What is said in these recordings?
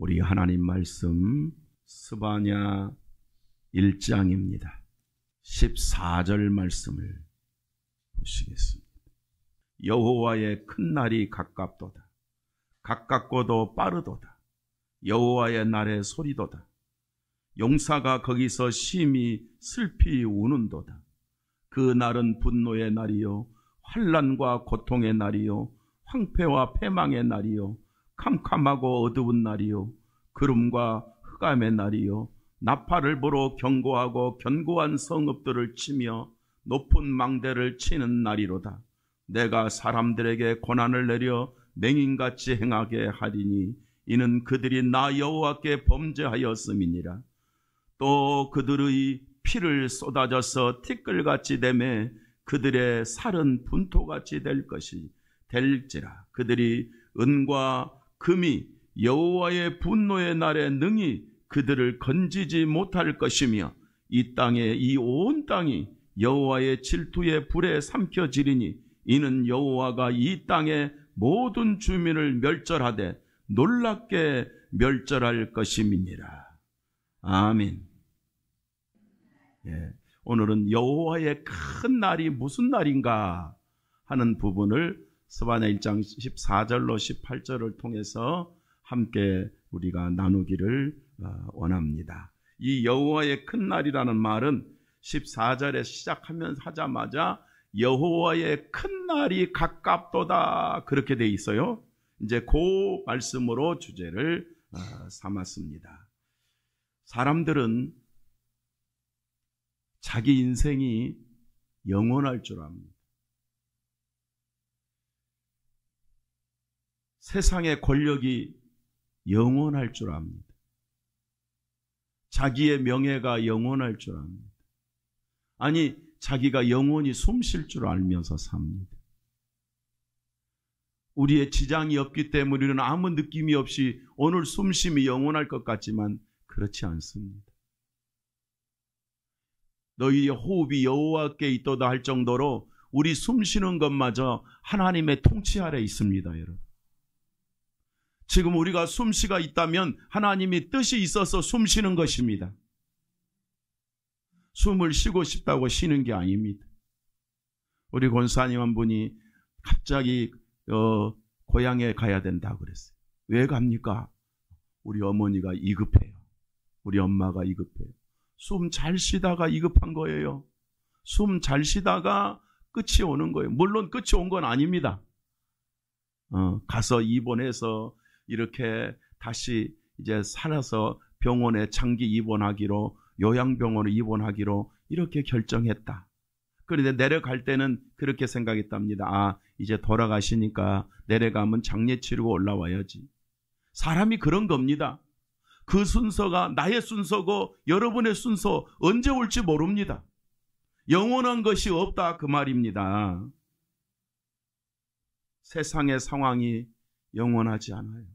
우리 하나님 말씀 스바냐 1장입니다. 14절 말씀을 보시겠습니다. 여호와의 큰 날이 가깝도다. 가깝고도 빠르도다. 여호와의 날의 소리도다. 용사가 거기서 심히 슬피 우는도다. 그 날은 분노의 날이요 환난과 고통의 날이요 황폐와 패망의 날이요 캄캄하고 어두운 날이요 구름과 흑암의 날이요 나팔을 불어 경고하고 견고한 성읍들을 치며 높은 망대를 치는 날이로다. 내가 사람들에게 고난을 내려 맹인같이 행하게 하리니 이는 그들이 나 여호와께 범죄하였음이니라. 또 그들의 피를 쏟아져서 티끌같이 되매 그들의 살은 분토같이 될지라. 그들이 은과 금이 여호와의 분노의 날에 능히 그들을 건지지 못할 것이며 이 땅에 이 온 땅이 여호와의 질투의 불에 삼켜지리니 이는 여호와가 이 땅의 모든 주민을 멸절하되 놀랍게 멸절할 것임이니라. 아멘. 예, 오늘은 여호와의 큰 날이 무슨 날인가 하는 부분을 스바냐 1장 14절로 18절을 통해서 함께 우리가 나누기를 원합니다. 이 여호와의 큰 날이라는 말은 14절에 하자마자 여호와의 큰 날이 가깝도다 그렇게 돼 있어요. 이제 그 말씀으로 주제를 삼았습니다. 사람들은 자기 인생이 영원할 줄 압니다. 세상의 권력이 영원할 줄 압니다. 자기의 명예가 영원할 줄 압니다. 아니, 자기가 영원히 숨 쉴 줄 알면서 삽니다. 우리의 지장이 없기 때문에 우리는 아무 느낌이 없이 오늘 숨쉼이 영원할 것 같지만 그렇지 않습니다. 너희의 호흡이 여호와께 있도다 할 정도로 우리 숨쉬는 것마저 하나님의 통치 아래 있습니다, 여러분. 지금 우리가 숨쉬가 있다면 하나님이 뜻이 있어서 숨쉬는 것입니다. 숨을 쉬고 싶다고 쉬는 게 아닙니다. 우리 권사님 한 분이 갑자기 고향에 가야 된다고 그랬어요. 왜 갑니까? 우리 어머니가 이급해요. 우리 엄마가 이급해요. 숨 잘 쉬다가 이급한 거예요. 숨 잘 쉬다가 끝이 오는 거예요. 물론 끝이 온 건 아닙니다. 가서 입원해서 이렇게 다시 이제 살아서 병원에 장기 입원하기로, 요양병원에 입원하기로 이렇게 결정했다. 그런데 내려갈 때는 그렇게 생각했답니다. 아, 이제 돌아가시니까 내려가면 장례 치르고 올라와야지. 사람이 그런 겁니다. 그 순서가 나의 순서고 여러분의 순서 언제 올지 모릅니다. 영원한 것이 없다 그 말입니다. 세상의 상황이 영원하지 않아요.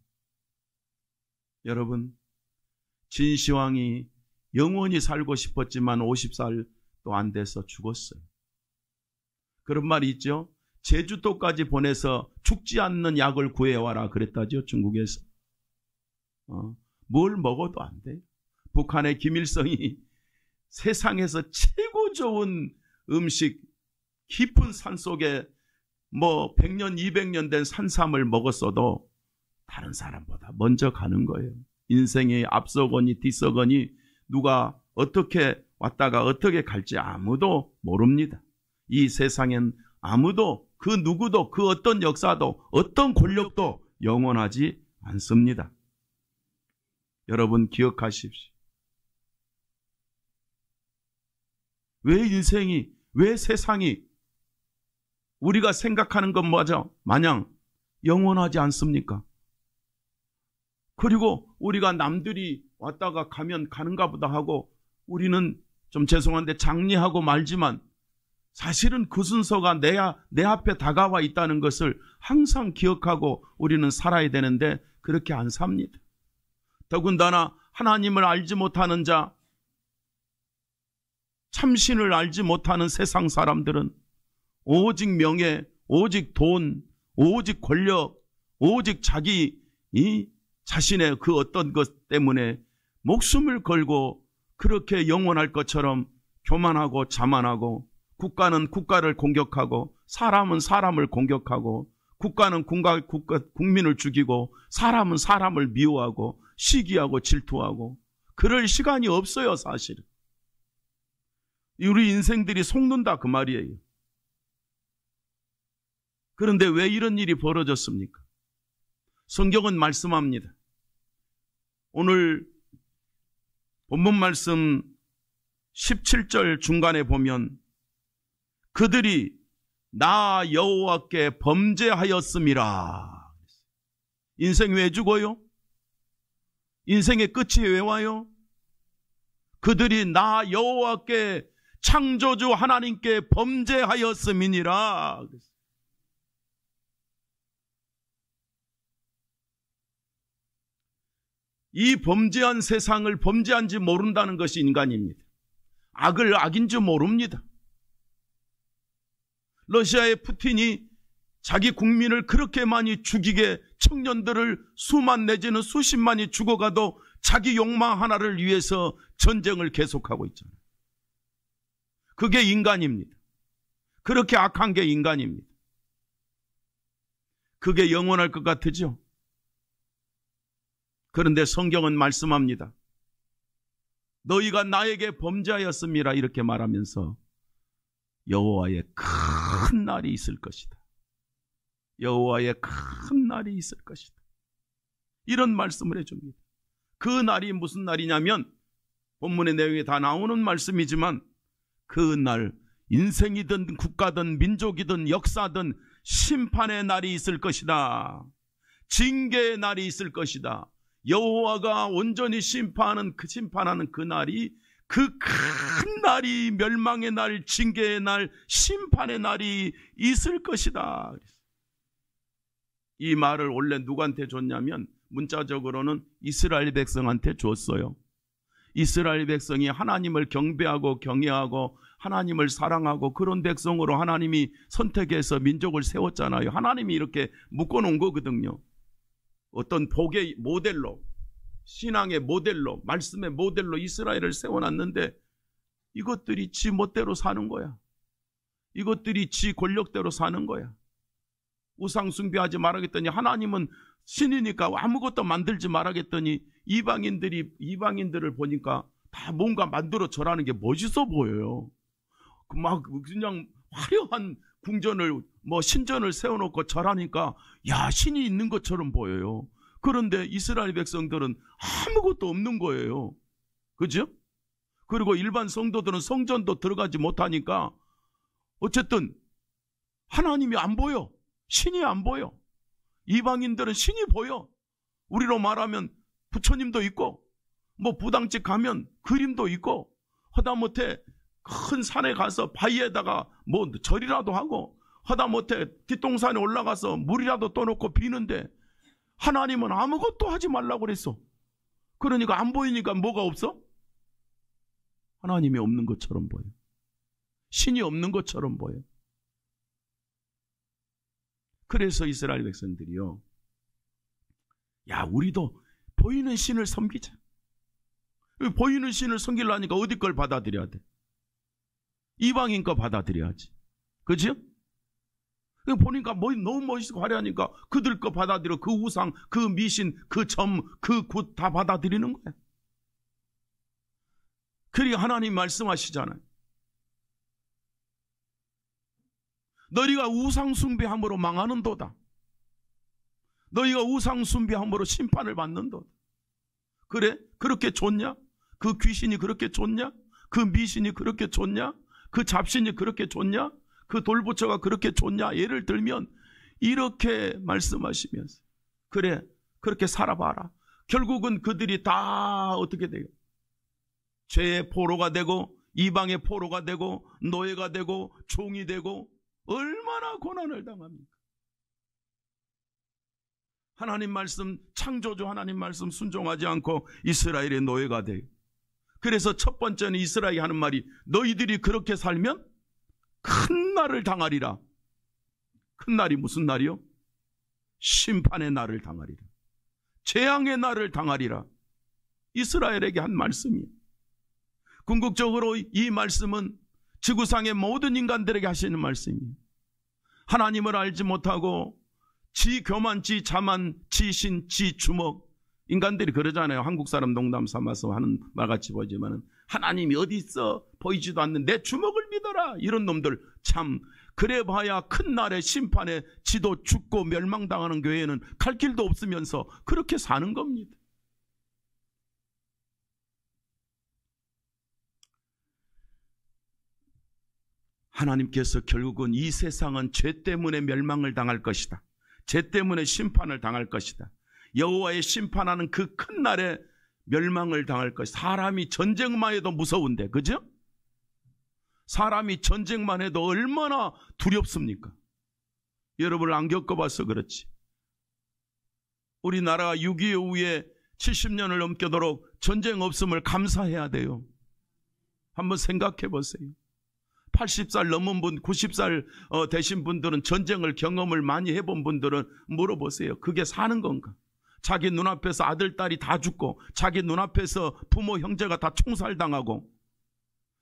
여러분, 진시황이 영원히 살고 싶었지만 50살도 안 돼서 죽었어요. 그런 말이 있죠. 제주도까지 보내서 죽지 않는 약을 구해와라 그랬다죠, 중국에서. 뭘 먹어도 안 돼요. 북한의 김일성이 세상에서 최고 좋은 음식, 깊은 산속에 100년, 200년 된 산삼을 먹었어도 다른 사람보다 먼저 가는 거예요. 인생이 앞서거니 뒤서거니 누가 어떻게 왔다가 어떻게 갈지 아무도 모릅니다. 이 세상엔 아무도, 그 누구도, 그 어떤 역사도, 어떤 권력도 영원하지 않습니다. 여러분 기억하십시오. 왜 인생이, 왜 세상이 우리가 생각하는 것마저 마냥 영원하지 않습니까? 그리고 우리가 남들이 왔다가 가면 가는가 보다 하고 우리는 좀 죄송한데 장리하고 말지만 사실은 그 순서가 내 앞에 다가와 있다는 것을 항상 기억하고 우리는 살아야 되는데 그렇게 안 삽니다. 더군다나 하나님을 알지 못하는 자, 참신을 알지 못하는 세상 사람들은 오직 명예, 오직 돈, 오직 권력, 오직 자기 자신의 그 어떤 것 때문에 목숨을 걸고 그렇게 영원할 것처럼 교만하고 자만하고, 국가는 국가를 공격하고 사람은 사람을 공격하고, 국가는 국민을 죽이고 사람은 사람을 미워하고 시기하고 질투하고, 그럴 시간이 없어요. 사실은 우리 인생들이 속는다 그 말이에요. 그런데 왜 이런 일이 벌어졌습니까? 성경은 말씀합니다. 오늘 본문 말씀 17절 중간에 보면 그들이 나 여호와께 범죄하였음이라. 인생 왜 죽어요? 인생의 끝이 왜 와요? 그들이 나 여호와께 창조주 하나님께 범죄하였음이니라. 이 범죄한 세상을 범죄한지 모른다는 것이 인간입니다. 악을 악인 줄 모릅니다. 러시아의 푸틴이 자기 국민을 그렇게 많이 죽이게, 청년들을 수만 내지는 수십만이 죽어가도 자기 욕망 하나를 위해서 전쟁을 계속하고 있잖아요. 그게 인간입니다. 그렇게 악한 게 인간입니다. 그게 영원할 것 같으죠? 그런데 성경은 말씀합니다. 너희가 나에게 범죄하였음이라 이렇게 말하면서 여호와의 큰 날이 있을 것이다. 여호와의 큰 날이 있을 것이다. 이런 말씀을 해줍니다. 그 날이 무슨 날이냐면 본문의 내용에 다 나오는 말씀이지만 그 날 인생이든 국가든 민족이든 역사든 심판의 날이 있을 것이다. 징계의 날이 있을 것이다. 여호와가 온전히 심판하는 그 날이, 그 큰 날이, 멸망의 날, 징계의 날, 심판의 날이 있을 것이다. 이 말을 원래 누구한테 줬냐면 문자적으로는 이스라엘 백성한테 줬어요. 이스라엘 백성이 하나님을 경배하고 경외하고 하나님을 사랑하고 그런 백성으로 하나님이 선택해서 민족을 세웠잖아요. 하나님이 이렇게 묶어놓은 거거든요. 어떤 복의 모델로, 신앙의 모델로, 말씀의 모델로 이스라엘을 세워놨는데 이것들이 지 멋대로 사는 거야. 이것들이 지 권력대로 사는 거야. 우상 숭배하지 말아겠더니, 하나님은 신이니까 아무것도 만들지 말아겠더니 이방인들을 보니까 다 뭔가 만들어 절하는 게 멋있어 보여요. 막 그냥 화려한 궁전을 신전을 세워놓고 절하니까 야, 신이 있는 것처럼 보여요. 그런데 이스라엘 백성들은 아무것도 없는 거예요. 그죠? 그리고 일반 성도들은 성전도 들어가지 못하니까 어쨌든 하나님이 안 보여. 신이 안 보여. 이방인들은 신이 보여. 우리로 말하면 부처님도 있고, 부당집 가면 그림도 있고, 하다못해 큰 산에 가서 바위에다가 절이라도 하고, 하다못해 뒷동산에 올라가서 물이라도 떠놓고 비는데 하나님은 아무것도 하지 말라고 그랬어. 그러니까 안 보이니까 뭐가 없어? 하나님이 없는 것처럼 보여. 신이 없는 것처럼 보여. 그래서 이스라엘 백성들이요, 야, 우리도 보이는 신을 섬기자. 보이는 신을 섬기려니까 어디 걸 받아들여야 돼? 이방인 거 받아들여야지. 그죠? 보니까 너무 멋있고 화려하니까 그들 거 받아들여. 그 우상, 그 미신, 그 점, 그 굿 다 받아들이는 거야. 그러니까 하나님 말씀하시잖아요. 너희가 우상 숭배함으로 망하는도다. 너희가 우상 숭배함으로 심판을 받는도다. 그래? 그렇게 좋냐? 그 귀신이 그렇게 좋냐? 그 미신이 그렇게 좋냐? 그 잡신이 그렇게 좋냐? 그 돌부처가 그렇게 좋냐? 예를 들면 이렇게 말씀하시면서 그래, 그렇게 살아봐라. 결국은 그들이 다 어떻게 돼요? 죄의 포로가 되고 이방의 포로가 되고 노예가 되고 종이 되고 얼마나 고난을 당합니까? 하나님 말씀, 창조주 하나님 말씀 순종하지 않고 이스라엘의 노예가 돼요. 그래서 첫 번째는 이스라엘이 하는 말이 너희들이 그렇게 살면 큰 날을 당하리라. 큰 날이 무슨 날이요? 심판의 날을 당하리라. 재앙의 날을 당하리라. 이스라엘에게 한 말씀이에요. 궁극적으로 이 말씀은 지구상의 모든 인간들에게 하시는 말씀이에요. 하나님을 알지 못하고 지 교만, 지 자만, 지 신, 지 주먹. 인간들이 그러잖아요. 한국 사람 농담 삼아서 하는 말같이 보이지만 하나님이 어디 있어? 보이지도 않는 내 주먹을 믿어라. 이런 놈들 참 그래봐야 큰 날의 심판에 지도 죽고 멸망당하는 교회는 갈 길도 없으면서 그렇게 사는 겁니다. 하나님께서 결국은 이 세상은 죄 때문에 멸망을 당할 것이다. 죄 때문에 심판을 당할 것이다. 여호와의 심판하는 그 큰 날에 멸망을 당할 것이다. 사람이 전쟁만 해도 무서운데, 그죠? 사람이 전쟁만 해도 얼마나 두렵습니까? 여러분 안 겪어봐서 그렇지. 우리나라가 6.25 후에 70년을 넘도록 전쟁 없음을 감사해야 돼요. 한번 생각해 보세요. 80살 넘은 분, 90살 되신 분들은 전쟁을 경험을 많이 해본 분들은 물어보세요. 그게 사는 건가? 자기 눈앞에서 아들, 딸이 다 죽고 자기 눈앞에서 부모, 형제가 다 총살당하고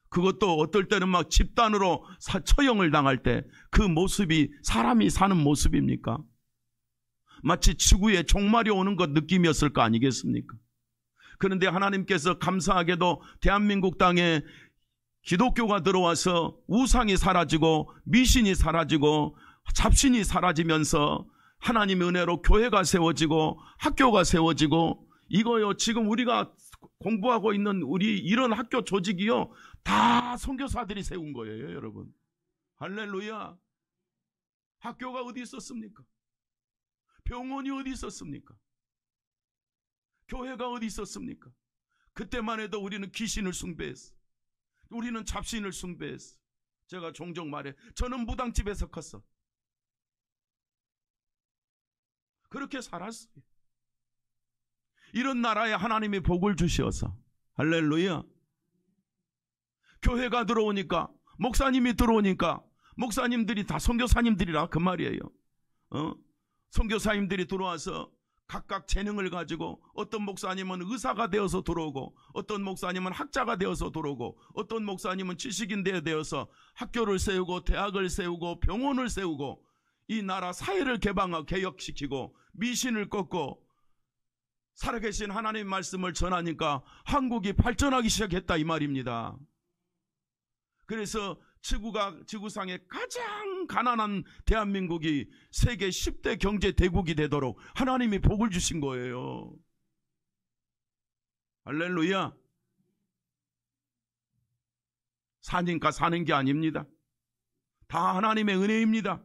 그것도 어떨 때는 막 집단으로 처형을 당할 때 그 모습이 사람이 사는 모습입니까? 마치 지구에 종말이 오는 것 느낌이었을 거 아니겠습니까? 그런데 하나님께서 감사하게도 대한민국 땅에 기독교가 들어와서 우상이 사라지고 미신이 사라지고 잡신이 사라지면서 하나님의 은혜로 교회가 세워지고 학교가 세워지고 이거요 지금 우리가 공부하고 있는 우리 이런 학교 조직이요 다 선교사들이 세운 거예요. 여러분 할렐루야. 학교가 어디 있었습니까? 병원이 어디 있었습니까? 교회가 어디 있었습니까? 그때만 해도 우리는 귀신을 숭배했어. 우리는 잡신을 숭배했어. 제가 종종 말해 저는 무당집에서 컸어. 그렇게 살았어요. 이런 나라에 하나님이 복을 주셔서 할렐루야. 교회가 들어오니까 목사님이 들어오니까 목사님들이 다 선교사님들이라 그 말이에요. 선교사님들이 들어와서 각각 재능을 가지고 어떤 목사님은 의사가 되어서 들어오고 어떤 목사님은 학자가 되어서 들어오고 어떤 목사님은 지식인대에 되어서 학교를 세우고 대학을 세우고 병원을 세우고 이 나라 사회를 개혁시키고 미신을 꺾고 살아계신 하나님의 말씀을 전하니까 한국이 발전하기 시작했다 이 말입니다. 그래서 지구상의 가장 가난한 대한민국이 세계 10대 경제 대국이 되도록 하나님이 복을 주신 거예요. 할렐루야. 사니까 사는 게 아닙니다. 다 하나님의 은혜입니다.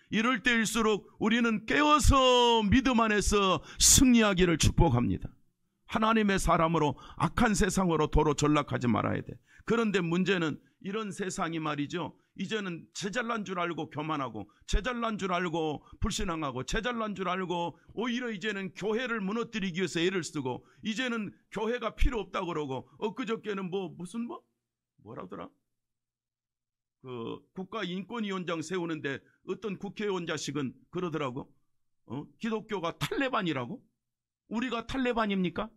이럴 때일수록 우리는 깨어서 믿음 안에서 승리하기를 축복합니다. 하나님의 사람으로 악한 세상으로 도로 전락하지 말아야 돼. 그런데 문제는 이런 세상이 말이죠. 이제는 제잘난 줄 알고 교만하고 제잘난 줄 알고 불신앙하고 제잘난 줄 알고 오히려 이제는 교회를 무너뜨리기 위해서 애를 쓰고 이제는 교회가 필요 없다고 그러고 엊그저께는 뭐라더라? 그 국가인권위원장 세우는데 어떤 국회의원 자식은 그러더라고. 기독교가 탈레반이라고? 우리가 탈레반입니까?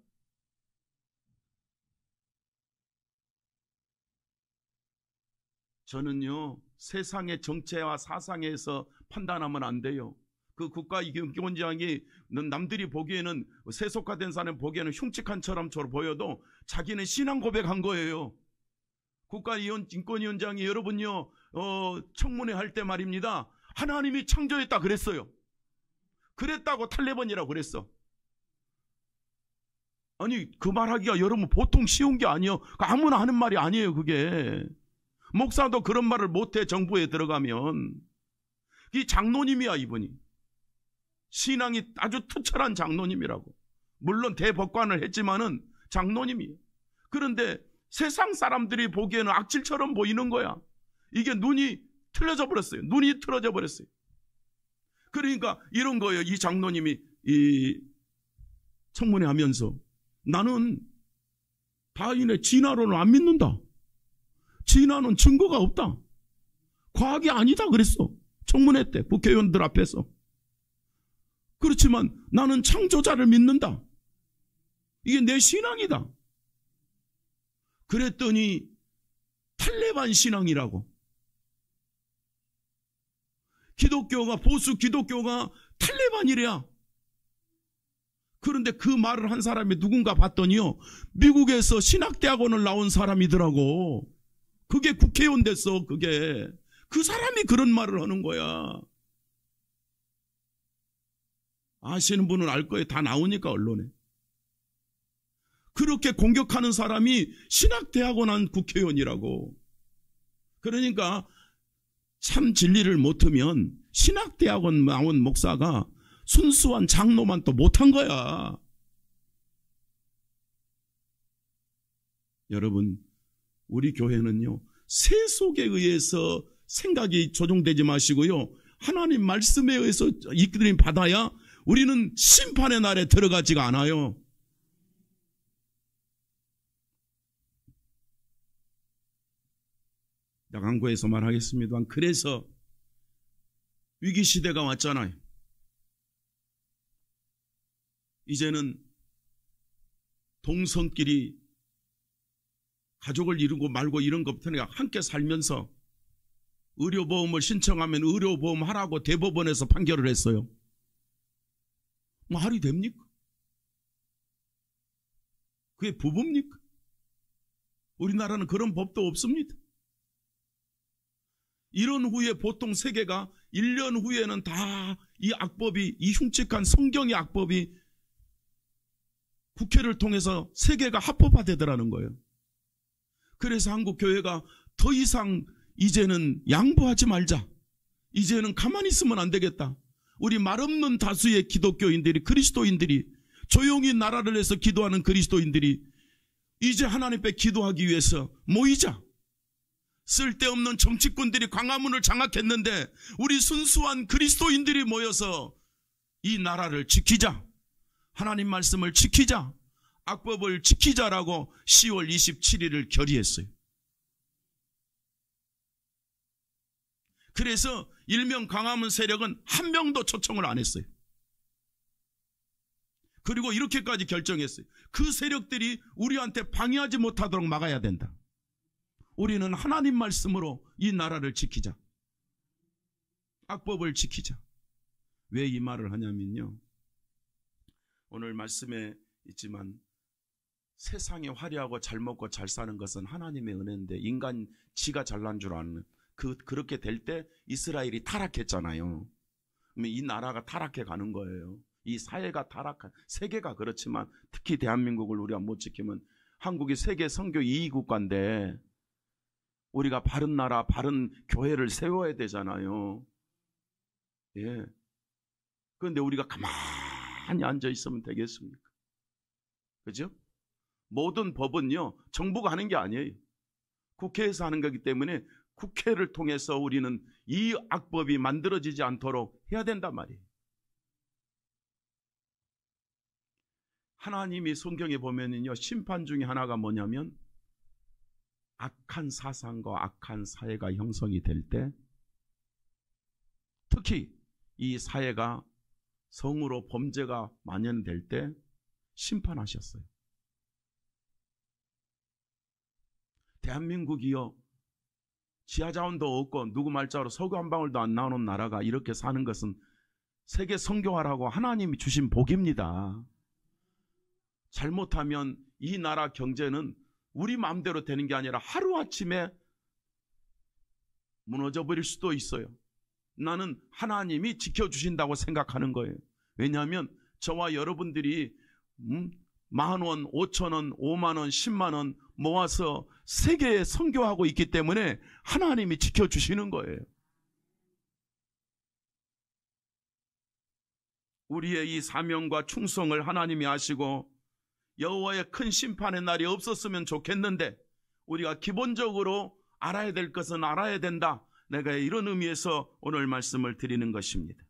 저는요 세상의 정체와 사상에서 판단하면 안 돼요. 그 국가인권위원장이 남들이 보기에는 세속화된 사람 보기에는 흉측한 사람처럼 보여도 자기는 신앙 고백한 거예요. 국가인권위원장이 여러분요 청문회 할 때 말입니다. 하나님이 창조했다 그랬어요. 그랬다고 탈레반이라고 그랬어. 아니 그 말하기가 여러분 보통 쉬운 게 아니에요. 아무나 하는 말이 아니에요. 그게 목사도 그런 말을 못해. 정부에 들어가면 이 장로님이야. 이분이 신앙이 아주 투철한 장로님이라고. 물론 대법관을 했지만은 장로님이에요. 그런데 세상 사람들이 보기에는 악질처럼 보이는 거야. 이게 눈이 틀어져 버렸어요. 눈이 틀어져 버렸어요. 그러니까 이런 거예요. 이 장로님이 이 청문회 하면서 나는 다인의 진화론을 안 믿는다. 진화는 증거가 없다. 과학이 아니다 그랬어. 청문회 때 국회의원들 앞에서. 그렇지만 나는 창조자를 믿는다. 이게 내 신앙이다. 그랬더니 탈레반 신앙이라고. 기독교가, 보수 기독교가 탈레반이래야. 그런데 그 말을 한 사람이 누군가 봤더니요, 미국에서 신학대학원을 나온 사람이더라고. 그게 국회의원 됐어. 그게 그 사람이 그런 말을 하는 거야. 아시는 분은 알 거예요. 다 나오니까 언론에. 그렇게 공격하는 사람이 신학대학원 한 국회의원이라고. 그러니까 참 진리를 못하면 신학대학원 나온 목사가 순수한 장로만 또 못한 거야. 여러분, 우리 교회는요, 세속에 의해서 생각이 조종되지 마시고요, 하나님 말씀에 의해서 이끌림 받아야 우리는 심판의 날에 들어가지가 않아요. 강구에서 말하겠습니다만, 그래서 위기시대가 왔잖아요. 이제는 동성끼리 가족을 이루고 말고 이런 것부터 함께 살면서 의료보험을 신청하면 의료보험 하라고 대법원에서 판결을 했어요. 말이 됩니까? 그게 부부입니까? 우리나라는 그런 법도 없습니다. 이런 후에 보통 세계가 1년 후에는 다 이 악법이, 이 흉측한 성경의 악법이 국회를 통해서 세계가 합법화되더라는 거예요. 그래서 한국 교회가 더 이상 이제는 양보하지 말자. 이제는 가만히 있으면 안 되겠다. 우리 말없는 다수의 기독교인들이, 그리스도인들이, 조용히 나라를 위해서 기도하는 그리스도인들이 이제 하나님 앞에 기도하기 위해서 모이자. 쓸데없는 정치꾼들이 광화문을 장악했는데 우리 순수한 그리스도인들이 모여서 이 나라를 지키자. 하나님 말씀을 지키자. 악법을 지키자라고 10월 27일을 결의했어요. 그래서 일명 광화문 세력은 한 명도 초청을 안 했어요. 그리고 이렇게까지 결정했어요. 그 세력들이 우리한테 방해하지 못하도록 막아야 된다. 우리는 하나님 말씀으로 이 나라를 지키자. 악법을 지키자. 왜 이 말을 하냐면요, 오늘 말씀에 있지만 세상에 화려하고 잘 먹고 잘 사는 것은 하나님의 은혜인데 인간 지가 잘난 줄 아는, 그렇게 될 때 이스라엘이 타락했잖아요. 그러면 이 나라가 타락해 가는 거예요. 이 사회가 타락한, 세계가 그렇지만 특히 대한민국을 우리가 못 지키면, 한국이 세계 선교 2위 국가인데 우리가 바른 나라, 바른 교회를 세워야 되잖아요. 예. 그런데 우리가 가만히 앉아 있으면 되겠습니까? 그죠? 모든 법은요, 정부가 하는 게 아니에요. 국회에서 하는 거기 때문에 국회를 통해서 우리는 이 악법이 만들어지지 않도록 해야 된단 말이에요. 하나님이 성경에 보면은요, 심판 중에 하나가 뭐냐면 악한 사상과 악한 사회가 형성이 될 때, 특히 이 사회가 성으로 범죄가 만연될 때 심판하셨어요. 대한민국이요, 지하자원도 없고 누구 말자로 석유 한 방울도 안 나오는 나라가 이렇게 사는 것은 세계 선교하라고 하나님이 주신 복입니다. 잘못하면 이 나라 경제는 우리 마음대로 되는 게 아니라 하루아침에 무너져 버릴 수도 있어요. 나는 하나님이 지켜주신다고 생각하는 거예요. 왜냐하면 저와 여러분들이 10,000원, 5,000원, 5만원, 10만원 모아서 세계에 선교하고 있기 때문에 하나님이 지켜주시는 거예요. 우리의 이 사명과 충성을 하나님이 아시고 여호와의 큰 심판의 날이 없었으면 좋겠는데, 우리가 기본적으로 알아야 될 것은 알아야 된다. 내가 이런 의미에서 오늘 말씀을 드리는 것입니다.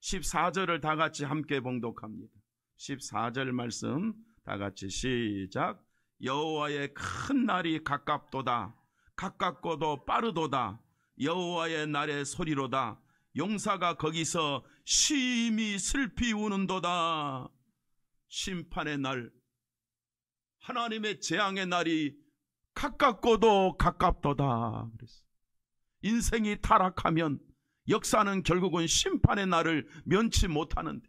14절을 다 같이 함께 봉독합니다. 14절 말씀 다 같이 시작. 여호와의 큰 날이 가깝도다. 가깝고도 빠르도다. 여호와의 날의 소리로다. 용사가 거기서 심히 슬피 우는도다. 심판의 날, 하나님의 재앙의 날이 가깝고도 가깝도다. 그랬어. 인생이 타락하면 역사는 결국은 심판의 날을 면치 못하는데,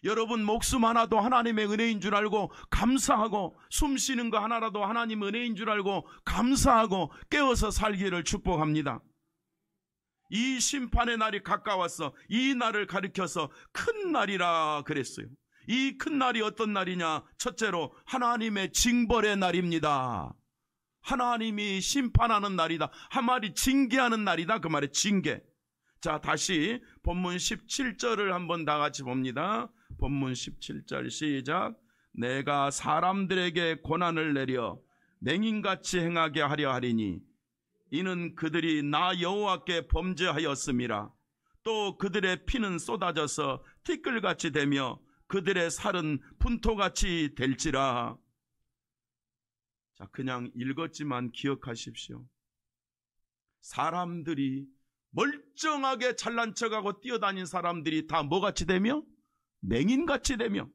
여러분 목숨 하나도 하나님의 은혜인 줄 알고 감사하고, 숨 쉬는 거 하나라도 하나님 은혜인 줄 알고 감사하고 깨어서 살기를 축복합니다. 이 심판의 날이 가까웠어. 이 날을 가리켜서 큰 날이라 그랬어요. 이 큰 날이 어떤 날이냐? 첫째로 하나님의 징벌의 날입니다. 하나님이 심판하는 날이다. 한마디 징계하는 날이다. 그 말에 징계. 자, 다시 본문 17절을 한번 다 같이 봅니다. 본문 17절 시작. 내가 사람들에게 고난을 내려 맹인같이 행하게 하려 하리니 이는 그들이 나 여호와께 범죄하였음이라. 또 그들의 피는 쏟아져서 티끌같이 되며 그들의 살은 분토같이 될지라. 자, 그냥 읽었지만 기억하십시오. 사람들이 멀쩡하게 잘난 척하고 뛰어다닌 사람들이 다 뭐같이 되며? 맹인같이 되며,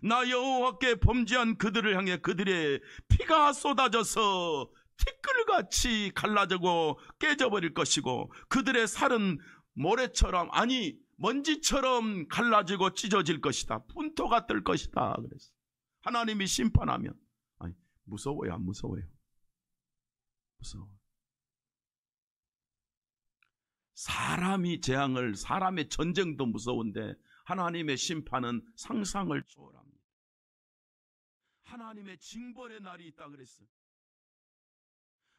나 여호와께 범죄한 그들을 향해 그들의 피가 쏟아져서 티끌같이 갈라지고 깨져버릴 것이고, 그들의 살은 모래처럼, 아니 먼지처럼 갈라지고 찢어질 것이다. 분토가 뜰 것이다. 그랬어. 하나님이 심판하면, 아니 무서워요, 안 무서워요? 무서워. 사람이 재앙을, 사람의 전쟁도 무서운데 하나님의 심판은 상상을 초월합니다. 하나님의 징벌의 날이 있다 그랬어요.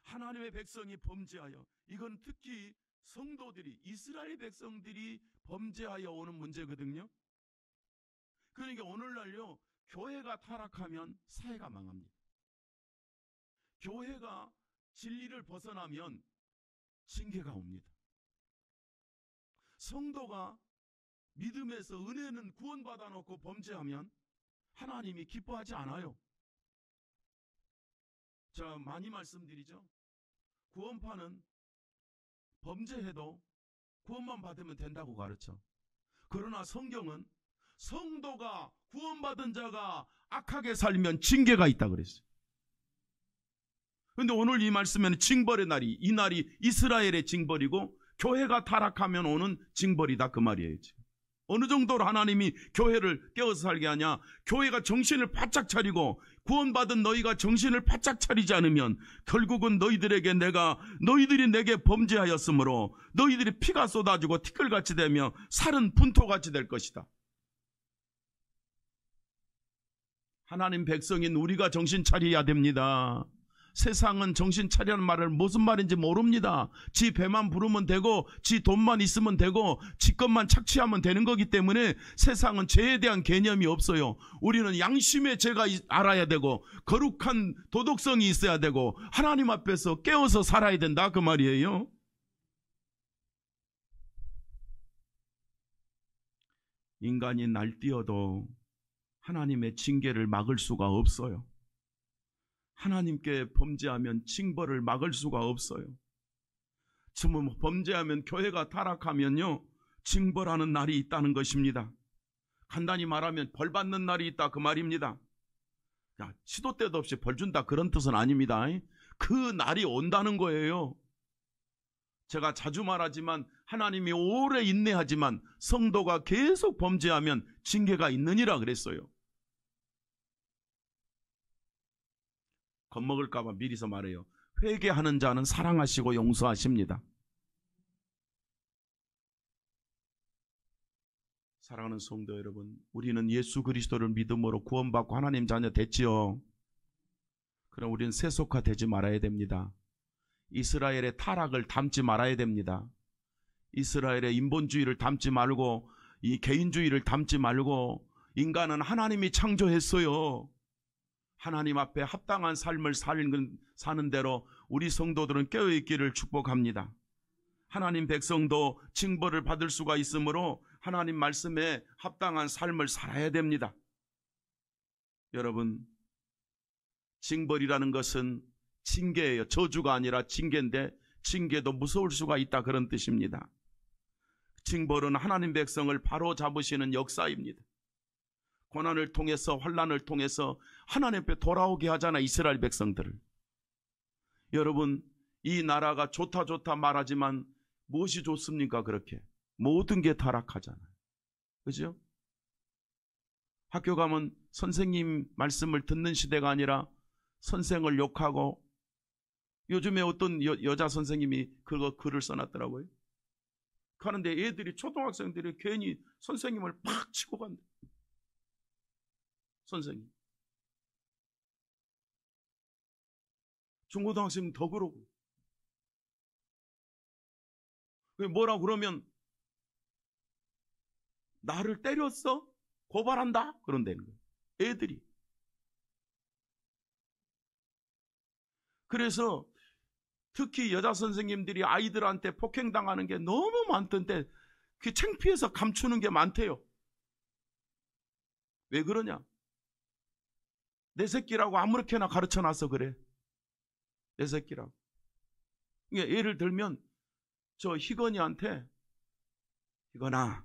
하나님의 백성이 범죄하여, 이건 특히 성도들이, 이스라엘 백성들이 범죄하여 오는 문제거든요. 그러니까 오늘날요, 교회가 타락하면 사회가 망합니다. 교회가 진리를 벗어나면 징계가 옵니다. 성도가 믿음에서 은혜는 구원받아 놓고 범죄하면 하나님이 기뻐하지 않아요. 자, 많이 말씀드리죠. 구원파는 범죄해도 구원만 받으면 된다고 가르쳐. 그러나 성경은 성도가, 구원받은 자가 악하게 살면 징계가 있다 그랬어요. 그런데 오늘 이 말씀에는 징벌의 날이, 이 날이 이스라엘의 징벌이고 교회가 타락하면 오는 징벌이다 그 말이에요. 지금 어느 정도로 하나님이 교회를 깨어서 살게 하냐? 교회가 정신을 바짝 차리고, 구원받은 너희가 정신을 바짝 차리지 않으면 결국은 너희들에게 너희들이 내게 범죄하였으므로 너희들이 피가 쏟아지고 티끌같이 되며 살은 분토같이 될 것이다. 하나님 백성인 우리가 정신 차려야 됩니다. 세상은 정신 차리라는 말을 무슨 말인지 모릅니다. 지 배만 부르면 되고, 지 돈만 있으면 되고, 지 것만 착취하면 되는 거기 때문에 세상은 죄에 대한 개념이 없어요. 우리는 양심의 죄가 알아야 되고, 거룩한 도덕성이 있어야 되고, 하나님 앞에서 깨어서 살아야 된다 그 말이에요. 인간이 날뛰어도 하나님의 징계를 막을 수가 없어요. 하나님께 범죄하면 징벌을 막을 수가 없어요. 지금 범죄하면, 교회가 타락하면요, 징벌하는 날이 있다는 것입니다. 간단히 말하면 벌 받는 날이 있다 그 말입니다. 야, 시도 때도 없이 벌 준다 그런 뜻은 아닙니다. 그 날이 온다는 거예요. 제가 자주 말하지만 하나님이 오래 인내하지만 성도가 계속 범죄하면 징계가 있느니라 그랬어요. 겁먹을까봐 미리서 말해요. 회개하는 자는 사랑하시고 용서하십니다. 사랑하는 성도 여러분, 우리는 예수 그리스도를 믿음으로 구원받고 하나님 자녀 됐지요. 그럼 우리는 세속화되지 말아야 됩니다. 이스라엘의 타락을 담지 말아야 됩니다. 이스라엘의 인본주의를 담지 말고, 이 개인주의를 담지 말고, 인간은 하나님이 창조했어요. 하나님 앞에 합당한 삶을 사는 대로 우리 성도들은 깨어있기를 축복합니다. 하나님 백성도 징벌을 받을 수가 있으므로 하나님 말씀에 합당한 삶을 살아야 됩니다. 여러분, 징벌이라는 것은 징계예요. 저주가 아니라 징계인데, 징계도 무서울 수가 있다 그런 뜻입니다. 징벌은 하나님 백성을 바로 잡으시는 역사입니다. 고난을 통해서, 환난을 통해서 하나님 앞에 돌아오게 하잖아, 이스라엘 백성들을. 여러분, 이 나라가 좋다 좋다 말하지만 무엇이 좋습니까? 그렇게 모든 게 타락하잖아요. 그죠? 학교 가면 선생님 말씀을 듣는 시대가 아니라 선생을 욕하고, 요즘에 어떤 여자 선생님이 그거 글을 써놨더라고요. 가는데 애들이, 초등학생들이 괜히 선생님을 팍 치고 간대. 선생님. 중고등학생 더 그러고. 뭐라 그러면 나를 때렸어? 고발한다? 그런다는 거예요. 애들이. 그래서 특히 여자 선생님들이 아이들한테 폭행당하는 게 너무 많던데 그 창피해서 감추는 게 많대요. 왜 그러냐? 내 새끼라고 아무렇게나 가르쳐놔서 그래. 내 새끼라고. 그러니까 예를 들면 저 희건이한테, 희건아,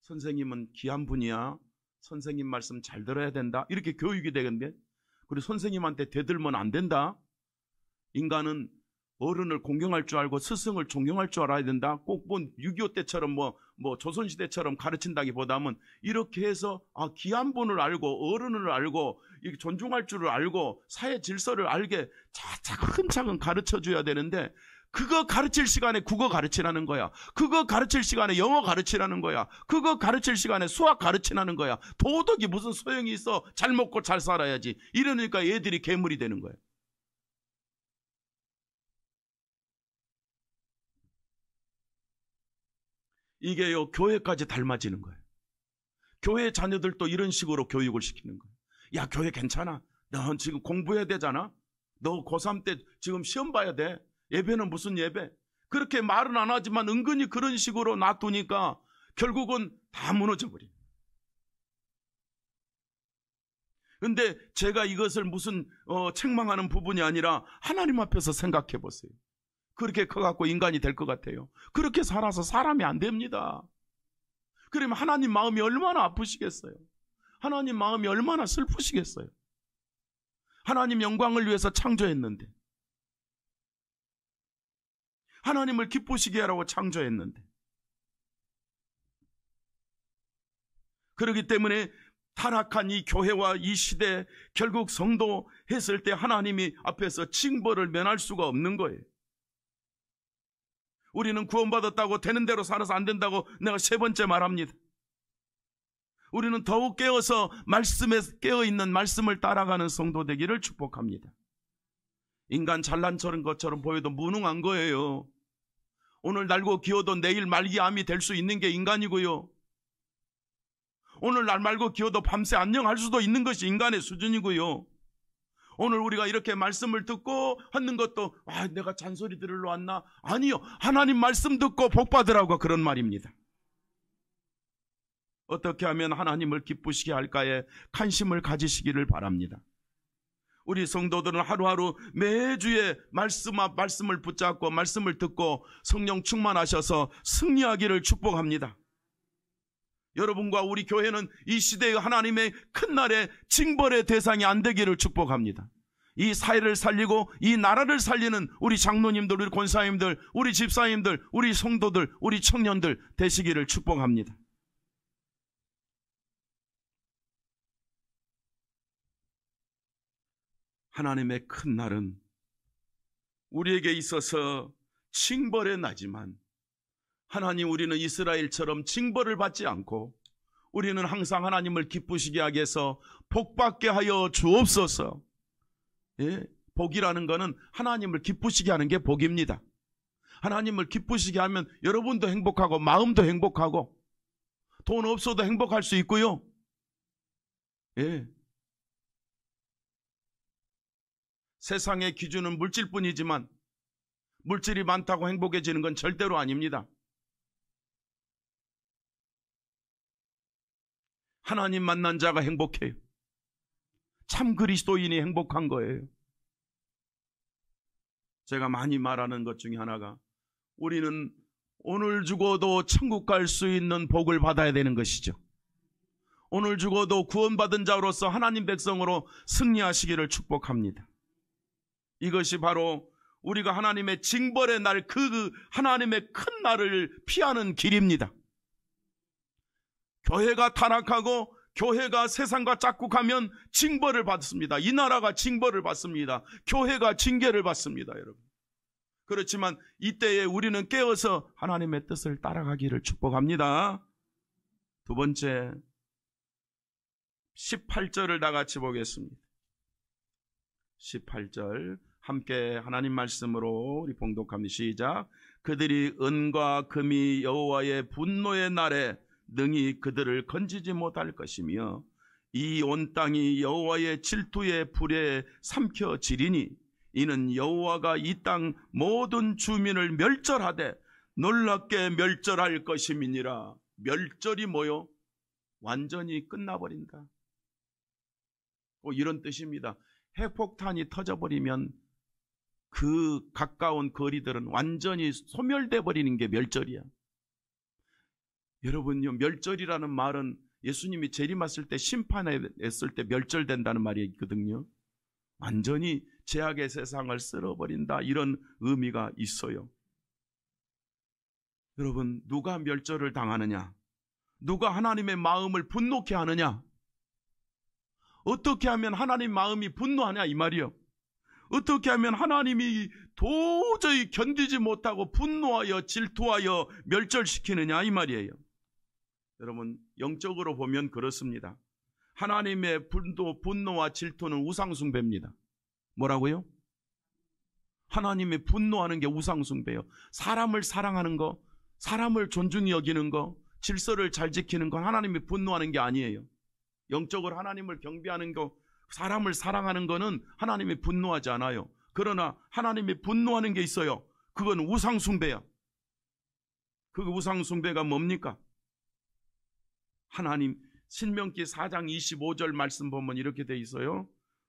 선생님은 귀한 분이야. 선생님 말씀 잘 들어야 된다. 이렇게 교육이 되겠는데, 그리고 선생님한테 대들면 안 된다. 인간은 어른을 공경할 줄 알고 스승을 존경할 줄 알아야 된다. 꼭 뭐 6.25 때처럼 뭐 조선시대처럼 가르친다기보다는 이렇게 해서 귀한 분을 알고 어른을 알고 이렇게 존중할 줄을 알고 사회 질서를 알게 차근차근 가르쳐줘야 되는데, 그거 가르칠 시간에 국어 가르치라는 거야. 그거 가르칠 시간에 영어 가르치라는 거야. 그거 가르칠 시간에 수학 가르치라는 거야. 도덕이 무슨 소용이 있어. 잘 먹고 잘 살아야지. 이러니까 애들이 괴물이 되는 거야. 이게요, 교회까지 닮아지는 거예요. 교회 자녀들도 이런 식으로 교육을 시키는 거예요. 야, 교회 괜찮아. 너 지금 공부해야 되잖아. 너 고3 때 지금 시험 봐야 돼. 예배는 무슨 예배? 그렇게 말은 안 하지만 은근히 그런 식으로 놔두니까 결국은 다 무너져 버려요. 근데 제가 이것을 무슨 책망하는 부분이 아니라 하나님 앞에서 생각해 보세요. 그렇게 커갖고 인간이 될 것 같아요. 그렇게 살아서 사람이 안 됩니다. 그러면 하나님 마음이 얼마나 아프시겠어요? 하나님 마음이 얼마나 슬프시겠어요? 하나님 영광을 위해서 창조했는데, 하나님을 기쁘시게 하라고 창조했는데, 그렇기 때문에 타락한 이 교회와 이 시대, 결국 성도 했을 때 하나님이 앞에서 징벌을 면할 수가 없는 거예요. 우리는 구원받았다고 되는 대로 살아서 안 된다고 내가 3번째 말합니다. 우리는 더욱 깨어서 말씀에 깨어있는 말씀을 따라가는 성도 되기를 축복합니다. 인간 잘난 척한 것처럼 보여도 무능한 거예요. 오늘 날고 기어도 내일 말기암이 될 수 있는 게 인간이고요. 오늘 날 말고 기어도 밤새 안녕할 수도 있는 것이 인간의 수준이고요. 오늘 우리가 이렇게 말씀을 듣고 하는 것도 내가 잔소리 들으러 왔나? 아니요. 하나님 말씀 듣고 복 받으라고 그런 말입니다. 어떻게 하면 하나님을 기쁘시게 할까에 관심을 가지시기를 바랍니다. 우리 성도들은 하루하루 매주에 말씀을 붙잡고 말씀을 듣고 성령 충만하셔서 승리하기를 축복합니다. 여러분과 우리 교회는 이 시대의 하나님의 큰 날에 징벌의 대상이 안 되기를 축복합니다. 이 사회를 살리고 이 나라를 살리는 우리 장로님들, 우리 권사님들, 우리 집사님들, 우리 성도들, 우리 청년들 되시기를 축복합니다. 하나님의 큰 날은 우리에게 있어서 징벌의 나지만, 하나님, 우리는 이스라엘처럼 징벌을 받지 않고 우리는 항상 하나님을 기쁘시게 하기 위해서 복받게 하여 주옵소서. 예, 복이라는 것은 하나님을 기쁘시게 하는 게 복입니다. 하나님을 기쁘시게 하면 여러분도 행복하고 마음도 행복하고 돈 없어도 행복할 수 있고요. 예. 세상의 기준은 물질뿐이지만 물질이 많다고 행복해지는 건 절대로 아닙니다. 하나님 만난 자가 행복해요. 참 그리스도인이 행복한 거예요. 제가 많이 말하는 것 중에 하나가, 우리는 오늘 죽어도 천국 갈 수 있는 복을 받아야 되는 것이죠. 오늘 죽어도 구원받은 자로서 하나님 백성으로 승리하시기를 축복합니다. 이것이 바로 우리가 하나님의 징벌의 날, 그 하나님의 큰 날을 피하는 길입니다. 교회가 타락하고 교회가 세상과 짝꿍하면 징벌을 받습니다. 이 나라가 징벌을 받습니다. 교회가 징계를 받습니다, 여러분. 그렇지만 이때에 우리는 깨어서 하나님의 뜻을 따라가기를 축복합니다. 두 번째, 18절을 다 같이 보겠습니다. 18절 함께 하나님 말씀으로 우리 봉독합니다. 시작. 그들이 은과 금이 여호와의 분노의 날에 능히 그들을 건지지 못할 것이며 이 온 땅이 여호와의 질투의 불에 삼켜지리니 이는 여호와가 이 땅 모든 주민을 멸절하되 놀랍게 멸절할 것임이니라. 멸절이 뭐요? 완전히 끝나버린다. 이런 뜻입니다. 핵폭탄이 터져버리면 그 가까운 거리들은 완전히 소멸돼 버리는 게 멸절이야. 여러분요, 멸절이라는 말은 예수님이 재림하실 때 심판했을 때 멸절된다는 말이 있거든요. 완전히 죄악의 세상을 쓸어버린다, 이런 의미가 있어요. 여러분, 누가 멸절을 당하느냐? 누가 하나님의 마음을 분노케 하느냐? 어떻게 하면 하나님 마음이 분노하냐 이 말이요. 어떻게 하면 하나님이 도저히 견디지 못하고 분노하여 질투하여 멸절시키느냐 이 말이에요. 여러분, 영적으로 보면 그렇습니다. 하나님의 분노와 질투는 우상숭배입니다. 뭐라고요? 하나님의 분노하는 게 우상숭배예요. 사람을 사랑하는 거, 사람을 존중히 여기는 거, 질서를 잘 지키는 건 하나님이 분노하는 게 아니에요. 영적으로 하나님을 경배하는 거, 사람을 사랑하는 거는 하나님이 분노하지 않아요. 그러나 하나님이 분노하는 게 있어요. 그건 우상숭배야. 그 우상숭배가 뭡니까? 하나님, 신명기 4장 25절 말씀 보면 이렇게 돼 있어요.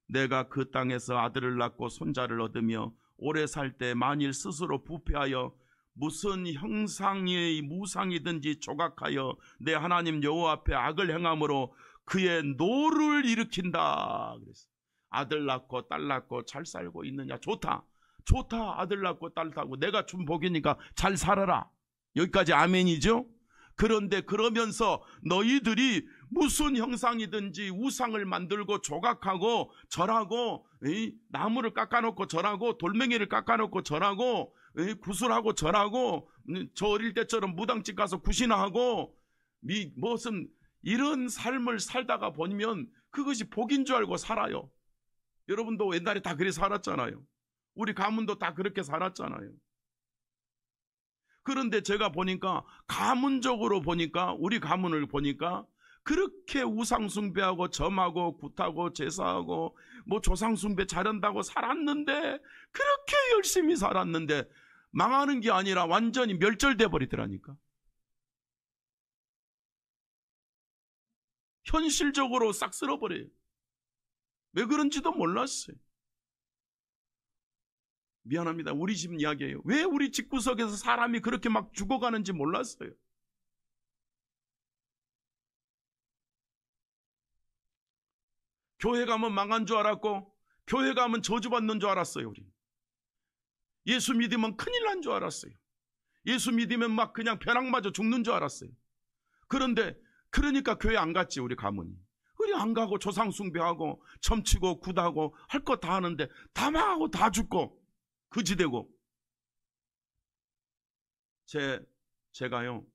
내가 그 땅에서 아들을 낳고 손자를 얻으며 오래 살 때 만일 스스로 부패하여 무슨 형상의 무상이든지 조각하여 내 하나님 여호와 앞에 악을 행함으로 그의 노를 일으킨다. 그랬어요. 아들 낳고 딸 낳고 잘 살고 있느냐? 좋다. 좋다. 아들 낳고 딸 낳고 내가 준 복이니까 잘 살아라. 여기까지 아멘이죠? 그런데 그러면서 너희들이 무슨 형상이든지 우상을 만들고 조각하고 절하고 나무를 깎아놓고 절하고 돌멩이를 깎아놓고 절하고 구슬하고 절하고 저 어릴 때처럼 무당집 가서 굿이나 하고 무슨 이런 삶을 살다가 보면 그것이 복인 줄 알고 살아요. 여러분도 옛날에 다 그렇게 살았잖아요. 우리 가문도 다 그렇게 살았잖아요. 그런데 제가 보니까 가문적으로 보니까 우리 가문을 보니까 그렇게 우상숭배하고 점하고 굿하고 제사하고 뭐 조상숭배 잘한다고 살았는데 그렇게 열심히 살았는데 망하는 게 아니라 완전히 멸절돼 버리더라니까. 현실적으로 싹 쓸어버려요. 왜 그런지도 몰랐어요. 미안합니다. 우리 집 이야기예요. 왜 우리 집구석에서 사람이 그렇게 막 죽어가는지 몰랐어요. 교회 가면 망한 줄 알았고 교회 가면 저주받는 줄 알았어요. 우리 예수 믿으면 큰일 난 줄 알았어요. 예수 믿으면 막 그냥 벼락 맞아 죽는 줄 알았어요. 그런데 그러니까 교회 안 갔지. 우리 가문이. 우리 안 가고 조상숭배하고 점치고 굿하고 할 거 다 하는데 다 망하고 다 죽고 그지되고. 제가요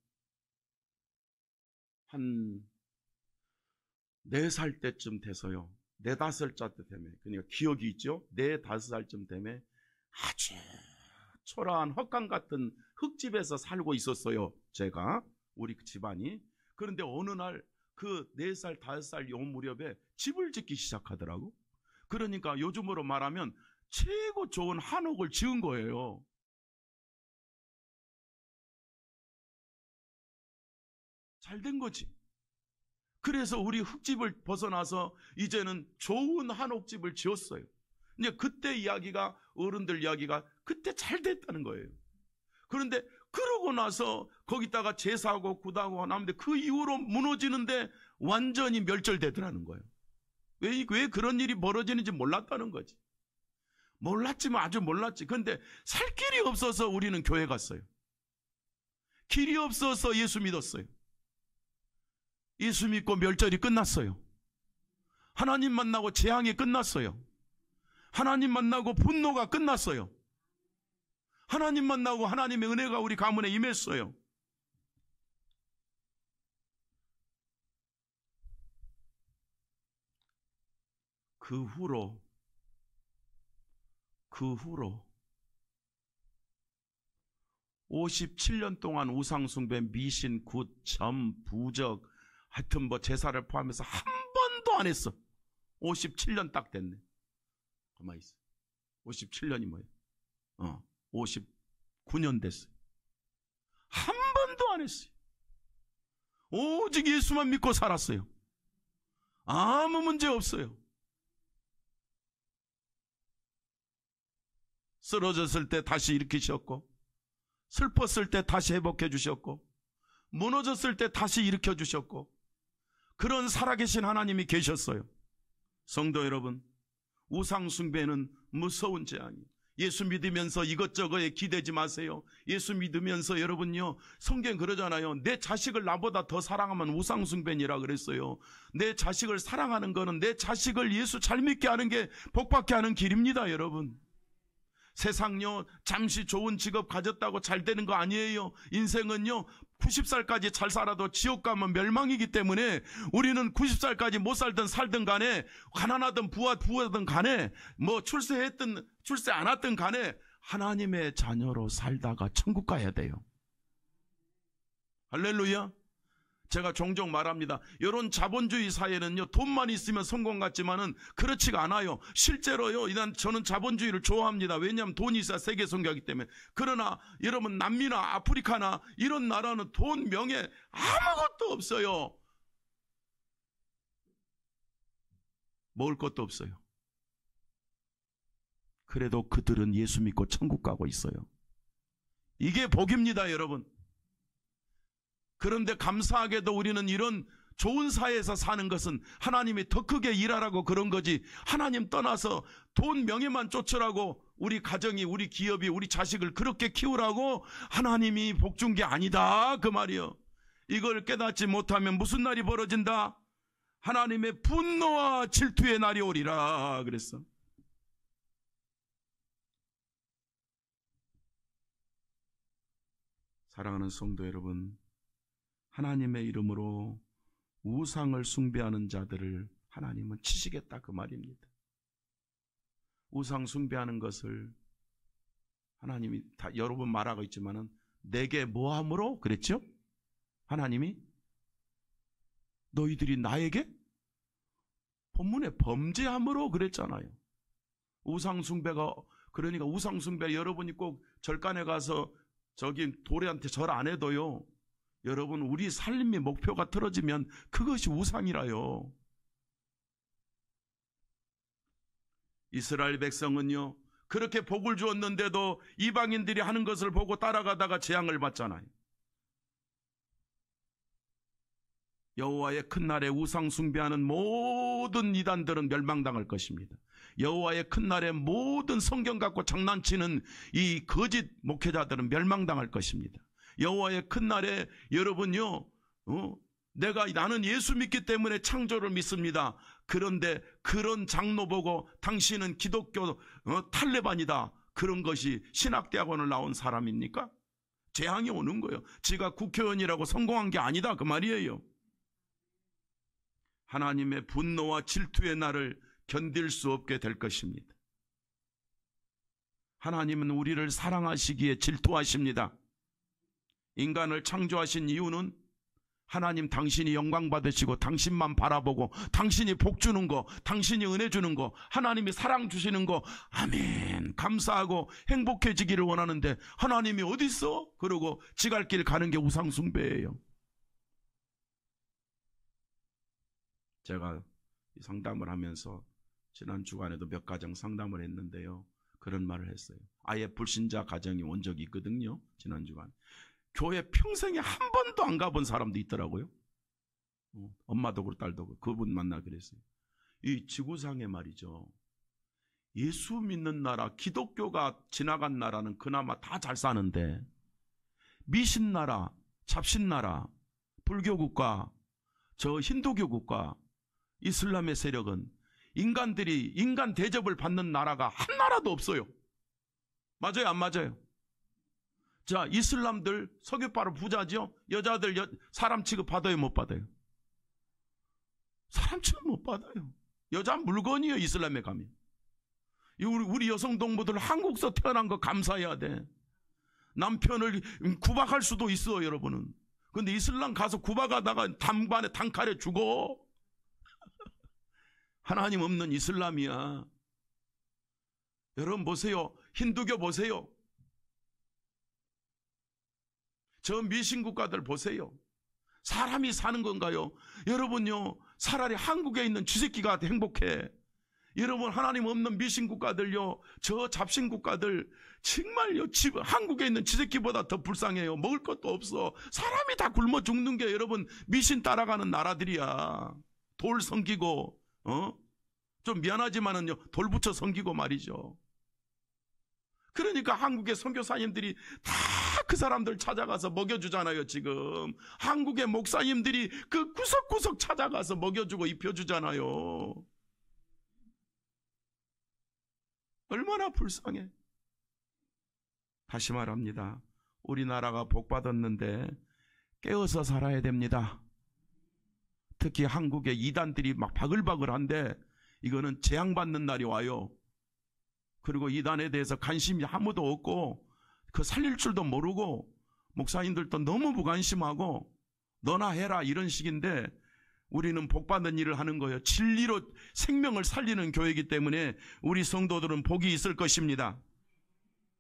한 4살 때쯤 돼서요, 4, 5살 때 되면, 그러니까 기억이 있죠. 4, 5살쯤 되면 아주 초라한 헛강 같은 흙집에서 살고 있었어요. 제가 우리 집안이. 그런데 어느 날 그 4살, 5살 요 무렵에 집을 짓기 시작하더라고. 그러니까 요즘으로 말하면 최고 좋은 한옥을 지은 거예요. 잘 된 거지. 그래서 우리 흙집을 벗어나서 이제는 좋은 한옥집을 지었어요. 이제 그때 이야기가, 어른들 이야기가 그때 잘 됐다는 거예요. 그런데 그러고 나서 거기다가 제사하고 굿하고 나는데 그 이후로 무너지는데 완전히 멸절되더라는 거예요. 왜 그런 일이 벌어지는지 몰랐다는 거지. 몰랐지만 아주 몰랐지. 근데 살 길이 없어서 우리는 교회 갔어요. 길이 없어서 예수 믿었어요. 예수 믿고 멸절이 끝났어요. 하나님 만나고 재앙이 끝났어요. 하나님 만나고 분노가 끝났어요. 하나님 만나고 하나님의 은혜가 우리 가문에 임했어요. 그 후로 57년 동안 우상숭배, 미신, 굿, 점, 부적, 하여튼 뭐 제사를 포함해서 한 번도 안 했어. 57년 딱 됐네. 가만히 있어. 57년이 뭐예요? 59년 됐어요. 한 번도 안 했어요. 오직 예수만 믿고 살았어요. 아무 문제 없어요. 쓰러졌을 때 다시 일으키셨고, 슬펐을 때 다시 회복해 주셨고, 무너졌을 때 다시 일으켜 주셨고, 그런 살아계신 하나님이 계셨어요. 성도 여러분, 우상숭배는 무서운 재앙이에요. 예수 믿으면서 이것저것에 기대지 마세요. 예수 믿으면서 여러분요, 성경 그러잖아요. 내 자식을 나보다 더 사랑하면 우상숭배니라 그랬어요. 내 자식을 사랑하는 거는 내 자식을 예수 잘 믿게 하는 게 복받게 하는 길입니다, 여러분. 세상요, 잠시 좋은 직업 가졌다고 잘 되는 거 아니에요. 인생은요, 90살까지 잘 살아도 지옥 가면 멸망이기 때문에 우리는 90살까지 못 살든 살든 간에, 가난하든 부하든 간에, 뭐 출세 안 했든 간에 하나님의 자녀로 살다가 천국 가야 돼요. 할렐루야. 제가 종종 말합니다. 이런 자본주의 사회는요, 돈만 있으면 성공 같지만은 그렇지가 않아요. 실제로요, 저는 자본주의를 좋아합니다. 왜냐하면 돈이 있어야 세계 선교하기 때문에. 그러나 여러분, 남미나 아프리카나 이런 나라는 돈, 명예 아무것도 없어요. 먹을 것도 없어요. 그래도 그들은 예수 믿고 천국 가고 있어요. 이게 복입니다, 여러분. 그런데 감사하게도 우리는 이런 좋은 사회에서 사는 것은 하나님이 더 크게 일하라고 그런 거지, 하나님 떠나서 돈 명예만 쫓으라고 우리 가정이, 우리 기업이, 우리 자식을 그렇게 키우라고 하나님이 복 준 게 아니다, 그 말이요. 이걸 깨닫지 못하면 무슨 날이 벌어진다? 하나님의 분노와 질투의 날이 오리라 그랬어. 사랑하는 성도 여러분, 하나님의 이름으로 우상을 숭배하는 자들을 하나님은 치시겠다, 그 말입니다. 우상 숭배하는 것을 하나님이 다 여러 번 말하고 있지만은 내게 뭐함으로 그랬죠? 하나님이 너희들이 나에게 본문에 범죄함으로 그랬잖아요. 우상 숭배가, 그러니까 우상 숭배, 여러분이 꼭 절간에 가서 저기 도래한테 절 안 해도요, 여러분, 우리 삶의 목표가 틀어지면 그것이 우상이라요. 이스라엘 백성은요, 그렇게 복을 주었는데도 이방인들이 하는 것을 보고 따라가다가 재앙을 받잖아요. 여호와의 큰 날에 우상 숭배하는 모든 이단들은 멸망당할 것입니다. 여호와의 큰 날에 모든 성경 갖고 장난치는 이 거짓 목회자들은 멸망당할 것입니다. 여호와의 큰 날에 여러분요, 나는 예수 믿기 때문에 창조를 믿습니다. 그런데 그런 장로 보고 당신은 기독교 탈레반이다, 그런 것이 신학대학원을 나온 사람입니까? 재앙이 오는 거예요. 지가 국회의원이라고 성공한 게 아니다, 그 말이에요. 하나님의 분노와 질투의 날을 견딜 수 없게 될 것입니다. 하나님은 우리를 사랑하시기에 질투하십니다. 인간을 창조하신 이유는 하나님 당신이 영광 받으시고 당신만 바라보고 당신이 복 주는 거, 당신이 은혜 주는 거, 하나님이 사랑 주시는 거, 아멘, 감사하고 행복해지기를 원하는데 하나님이 어디 있어? 그러고 지갈 길 가는 게 우상 숭배예요. 제가 상담을 하면서 지난 주간에도 몇 가정 상담을 했는데요, 그런 말을 했어요. 아예 불신자 가정이 온 적이 있거든요. 지난 주간 교회 평생에 한 번도 안 가본 사람도 있더라고요. 엄마도 그렇고 딸도 그렇고 그분 만나 그랬어요. 이 지구상에 말이죠, 예수 믿는 나라, 기독교가 지나간 나라는 그나마 다 잘 사는데 미신 나라, 잡신 나라, 불교 국가, 저 힌두교 국가, 이슬람의 세력은 인간들이 인간 대접을 받는 나라가 한 나라도 없어요. 맞아요, 안 맞아요? 자, 이슬람들 석유바로 부자죠? 여자들 사람 취급 받아요, 못 받아요? 사람 취급 못 받아요. 여자 물건이에요, 이슬람에 가면. 우리 여성 동무들 한국서 태어난 거 감사해야 돼. 남편을 구박할 수도 있어, 여러분은. 근데 이슬람 가서 구박하다가 단칼에 죽어. 하나님 없는 이슬람이야. 여러분 보세요. 힌두교 보세요. 저 미신 국가들 보세요. 사람이 사는 건가요? 여러분요, 차라리 한국에 있는 쥐새끼가 행복해. 여러분, 하나님 없는 미신 국가들요, 저 잡신 국가들 정말요, 한국에 있는 쥐새끼보다 더 불쌍해요. 먹을 것도 없어. 사람이 다 굶어 죽는 게 여러분 미신 따라가는 나라들이야. 돌 섬기고, 좀 미안하지만은요, 돌 붙여 섬기고 말이죠. 그러니까 한국의 선교사님들이 다 그 사람들 찾아가서 먹여주잖아요, 지금. 한국의 목사님들이 그 구석구석 찾아가서 먹여주고 입혀주잖아요. 얼마나 불쌍해. 다시 말합니다. 우리나라가 복받았는데 깨어서 살아야 됩니다. 특히 한국의 이단들이 막 바글바글한데 이거는 재앙받는 날이 와요. 그리고 이단에 대해서 관심이 아무도 없고 그 살릴 줄도 모르고 목사님들도 너무 무관심하고 너나 해라 이런 식인데 우리는 복받는 일을 하는 거예요. 진리로 생명을 살리는 교회이기 때문에 우리 성도들은 복이 있을 것입니다.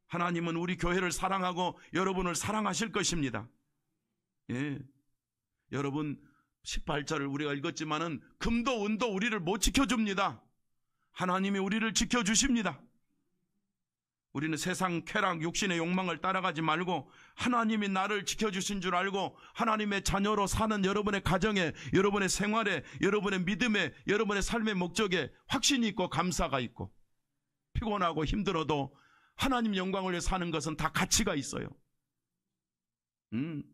하나님은 우리 교회를 사랑하고 여러분을 사랑하실 것입니다. 예. 여러분 18절을 우리가 읽었지만은 금도 은도 우리를 못 지켜줍니다. 하나님이 우리를 지켜주십니다. 우리는 세상 쾌락, 육신의 욕망을 따라가지 말고 하나님이 나를 지켜주신 줄 알고 하나님의 자녀로 사는 여러분의 가정에, 여러분의 생활에, 여러분의 믿음에, 여러분의 삶의 목적에 확신이 있고 감사가 있고 피곤하고 힘들어도 하나님 영광을 위해 사는 것은 다 가치가 있어요.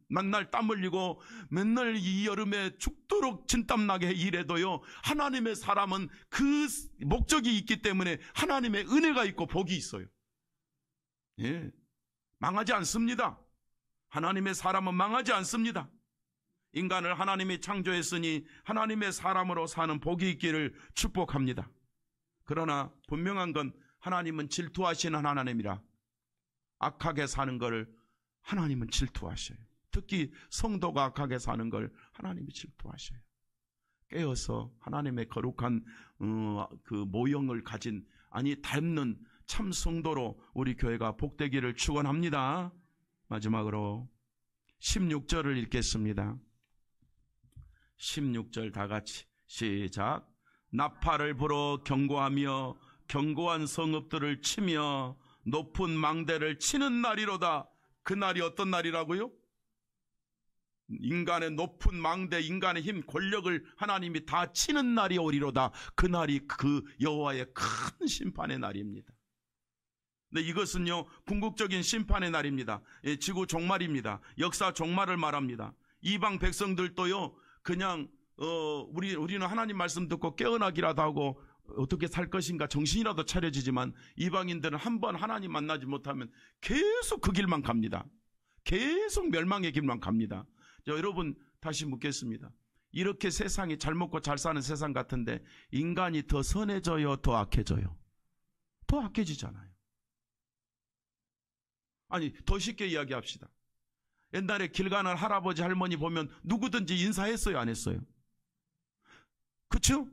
맨날 땀 흘리고 맨날 이 여름에 죽도록 진땀나게 일해도요, 하나님의 사람은 그 목적이 있기 때문에 하나님의 은혜가 있고 복이 있어요. 예, 망하지 않습니다. 하나님의 사람은 망하지 않습니다. 인간을 하나님이 창조했으니 하나님의 사람으로 사는 복이 있기를 축복합니다. 그러나 분명한 건 하나님은 질투하시는 하나님이라 악하게 사는 것을 하나님은 질투하셔요. 특히 성도가 악하게 사는 걸 하나님이 질투하셔요. 깨어서 하나님의 거룩한 그 모형을 가진, 아니 닮는 참 성도로 우리 교회가 복되기를 축원합니다. 마지막으로 16절을 읽겠습니다. 16절 다 같이 시작. 나팔을 불어 경고하며 견고한 성읍들을 치며 높은 망대를 치는 날이로다. 그 날이 어떤 날이라고요? 인간의 높은 망대, 인간의 힘, 권력을 하나님이 다 치는 날이 오리로다. 그 날이 그 여호와의 큰 심판의 날입니다. 근데 이것은요, 궁극적인 심판의 날입니다. 예, 지구 종말입니다. 역사 종말을 말합니다. 이방 백성들도요, 그냥 우리는 하나님 말씀 듣고 깨어나기라도 하고 어떻게 살 것인가 정신이라도 차려지지만 이방인들은 한번 하나님 만나지 못하면 계속 그 길만 갑니다. 계속 멸망의 길만 갑니다. 여러분 다시 묻겠습니다. 이렇게 세상이 잘 먹고 잘 사는 세상 같은데 인간이 더 선해져요, 더 악해져요? 더 악해지잖아요. 아니, 더 쉽게 이야기합시다. 옛날에 길 가는 할아버지 할머니 보면 누구든지 인사했어요, 안 했어요? 그렇죠?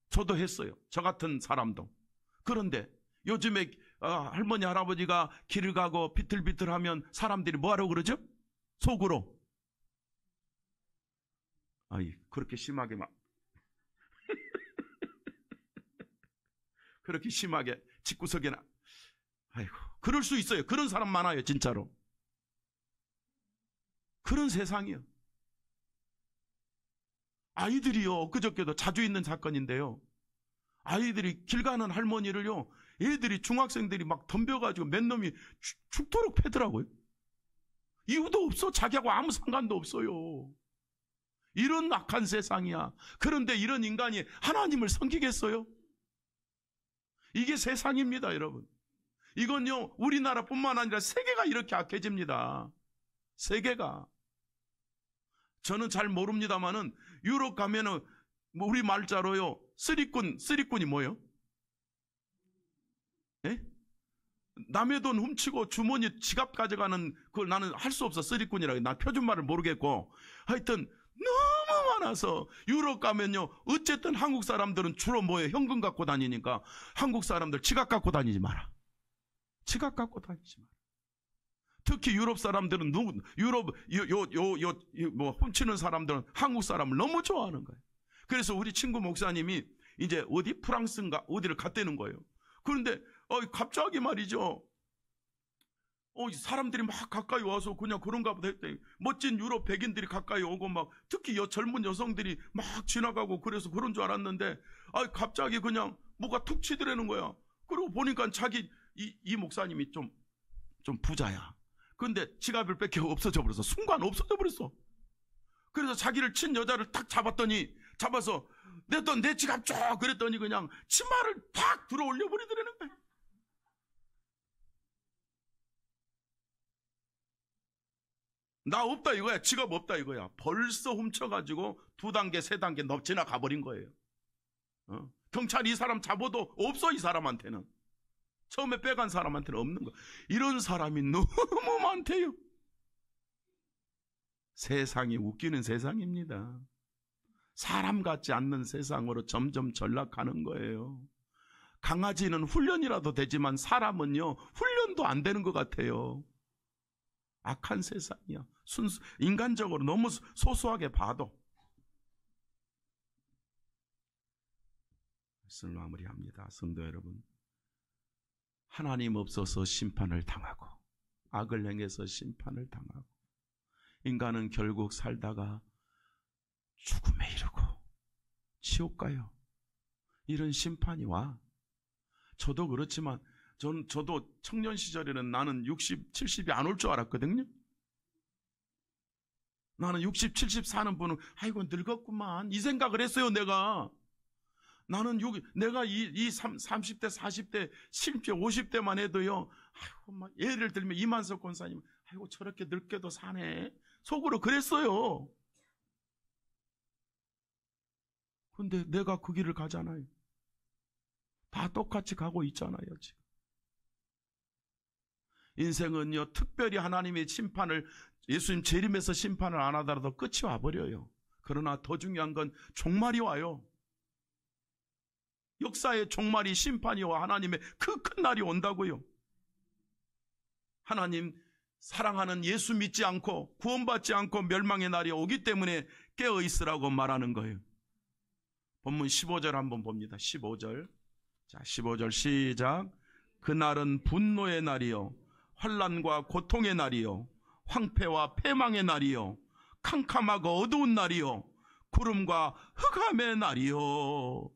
저도 했어요. 저 같은 사람도. 그런데 요즘에 할머니 할아버지가 길을 가고 비틀비틀하면 사람들이 뭐하라고 그러죠? 속으로. 아이, 그렇게 심하게 막 그렇게 심하게 집구석에나 아이고, 그럴 수 있어요. 그런 사람 많아요, 진짜로. 그런 세상이요. 아이들이요, 그저께도 자주 있는 사건인데요. 아이들이 길 가는 할머니를요, 애들이 중학생들이 막 덤벼가지고 몇 놈이 죽도록 패더라고요. 이유도 없어. 자기하고 아무 상관도 없어요. 이런 악한 세상이야. 그런데 이런 인간이 하나님을 섬기겠어요? 이게 세상입니다, 여러분. 이건요, 우리나라뿐만 아니라 세계가 이렇게 악해집니다. 세계가. 저는 잘 모릅니다만은 유럽 가면은 우리 말자로요, 쓰리꾼이 뭐예요? 예? 남의 돈 훔치고 주머니 지갑 가져가는 그걸 나는 할 수 없어. 쓰리꾼이라고. 난 표준말을 모르겠고. 하여튼 너무 많아서 유럽 가면요, 어쨌든 한국 사람들은 주로 뭐예요? 현금 갖고 다니니까 한국 사람들 지갑 갖고 다니지 마라. 지갑 갖고 다니지 마라. 특히 유럽 사람들은 뭐 훔치는 사람들은 한국 사람을 너무 좋아하는 거예요. 그래서 우리 친구 목사님이 이제 어디 프랑스인가 어디를 갔다는 거예요. 그런데 갑자기 말이죠. 사람들이 막 가까이 와서 그냥 그런가 보다 했더니 멋진 유럽 백인들이 가까이 오고 막 특히 젊은 여성들이 막 지나가고 그래서 그런 줄 알았는데 갑자기 그냥 뭐가 툭 치더라는 거야. 그리고 보니까 자기 이 목사님이 좀 부자야. 그런데 지갑을 뺏겨 없어져 버렸어. 순간 없어져 버렸어. 그래서 자기를 친 여자를 탁 잡아서 내 지갑 줘 그랬더니 그냥 치마를 탁 들어 올려 버리더라는 거야. 나 없다 이거야. 지갑 없다 이거야. 벌써 훔쳐가지고 2단계 3단계 지나가 버린 거예요. 경찰이 이 사람 잡아도 없어. 이 사람한테는 처음에 빼간 사람한테는 없는 거. 이런 사람이 너무 많대요. 세상이 웃기는 세상입니다. 사람 같지 않는 세상으로 점점 전락하는 거예요. 강아지는 훈련이라도 되지만 사람은요, 훈련도 안 되는 것 같아요. 악한 세상이야. 인간적으로 너무 소소하게 봐도. 말씀을 마무리합니다. 성도 여러분, 하나님 없어서 심판을 당하고 악을 행해서 심판을 당하고 인간은 결국 살다가 죽음에 이르고 지옥 가요. 이런 심판이 와. 저도 그렇지만 저도 청년 시절에는 나는 60, 70이 안 올 줄 알았거든요. 나는 60, 70 사는 분은 아이고 늙었구만 이 생각을 했어요. 나는 내가 이 30대, 40대, 심지어 50대만 해도요. 아이고 막 예를 들면 이만석 권사님, 아이고 저렇게 늙게도 사네. 속으로 그랬어요. 근데 내가 그 길을 가잖아요. 다 똑같이 가고 있잖아요, 지금. 인생은요, 특별히 하나님의 심판을, 예수님 재림에서 심판을 안 하더라도 끝이 와버려요. 그러나 더 중요한 건 종말이 와요. 역사의 종말이 심판이 와 하나님의 그 큰 날이 온다고요. 하나님 사랑하는 예수 믿지 않고 구원받지 않고 멸망의 날이 오기 때문에 깨어있으라고 말하는 거예요. 본문 15절 한번 봅니다. 15절. 자, 15절 시작. 그날은 분노의 날이요 환난과 고통의 날이요 황폐와 패망의 날이요 캄캄하고 어두운 날이요 구름과 흑암의 날이요.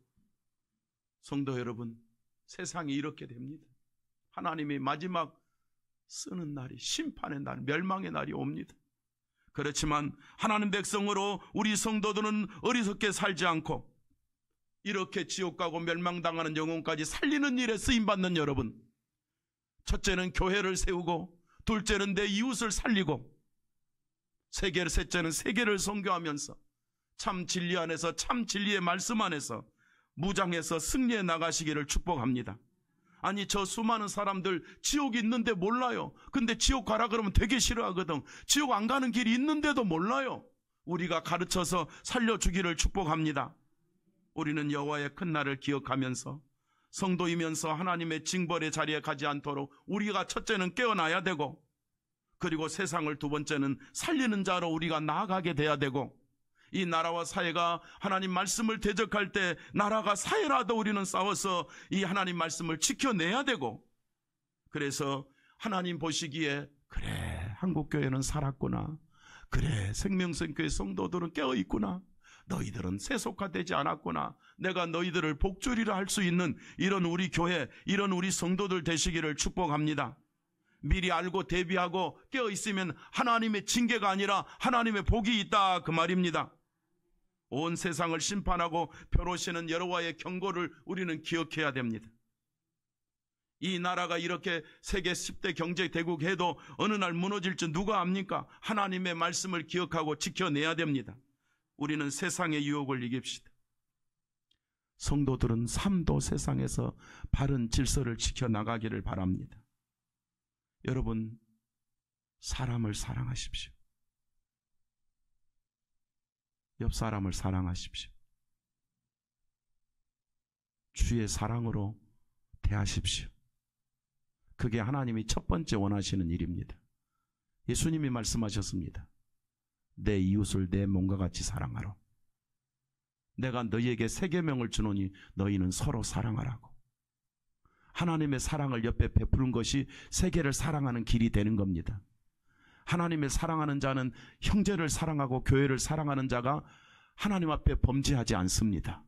성도 여러분, 세상이 이렇게 됩니다. 하나님이 마지막 쓰는 날이, 심판의 날, 멸망의 날이 옵니다. 그렇지만 하나님 백성으로 우리 성도들은 어리석게 살지 않고 이렇게 지옥 가고 멸망당하는 영혼까지 살리는 일에 쓰임받는 여러분, 첫째는 교회를 세우고, 둘째는 내 이웃을 살리고, 셋째는 세계를 선교하면서 참 진리 안에서, 참 진리의 말씀 안에서 무장해서 승리해 나가시기를 축복합니다. 아니, 저 수많은 사람들 지옥이 있는데 몰라요. 근데 지옥 가라 그러면 되게 싫어하거든. 지옥 안 가는 길이 있는데도 몰라요. 우리가 가르쳐서 살려주기를 축복합니다. 우리는 여호와의 큰 날을 기억하면서 성도이면서 하나님의 징벌의 자리에 가지 않도록 우리가 첫째는 깨어나야 되고, 그리고 세상을 두 번째는 살리는 자로 우리가 나아가게 돼야 되고, 이 나라와 사회가 하나님 말씀을 대적할 때 나라가 사회라도 우리는 싸워서 이 하나님 말씀을 지켜내야 되고, 그래서 하나님 보시기에 그래, 한국교회는 살았구나. 그래, 생명선교회 성도들은 깨어있구나. 너희들은 세속화되지 않았구나. 내가 너희들을 복주리라 할 수 있는 이런 우리 교회, 이런 우리 성도들 되시기를 축복합니다. 미리 알고 대비하고 깨어있으면 하나님의 징계가 아니라 하나님의 복이 있다, 그 말입니다. 온 세상을 심판하고 펴놓으시는 여호와의 경고를 우리는 기억해야 됩니다. 이 나라가 이렇게 세계 10대 경제대국 해도 어느 날 무너질 줄 누가 압니까? 하나님의 말씀을 기억하고 지켜내야 됩니다. 우리는 세상의 유혹을 이깁시다. 성도들은 삶도 세상에서 바른 질서를 지켜나가기를 바랍니다. 여러분, 사람을 사랑하십시오. 옆 사람을 사랑하십시오. 주의 사랑으로 대하십시오. 그게 하나님이 첫 번째 원하시는 일입니다. 예수님이 말씀하셨습니다. 내 이웃을 내 몸과 같이 사랑하라. 내가 너희에게 세 계명을 주노니 너희는 서로 사랑하라고. 하나님의 사랑을 옆에 베푸는 것이 세계를 사랑하는 길이 되는 겁니다. 하나님의 사랑하는 자는 형제를 사랑하고 교회를 사랑하는 자가 하나님 앞에 범죄하지 않습니다.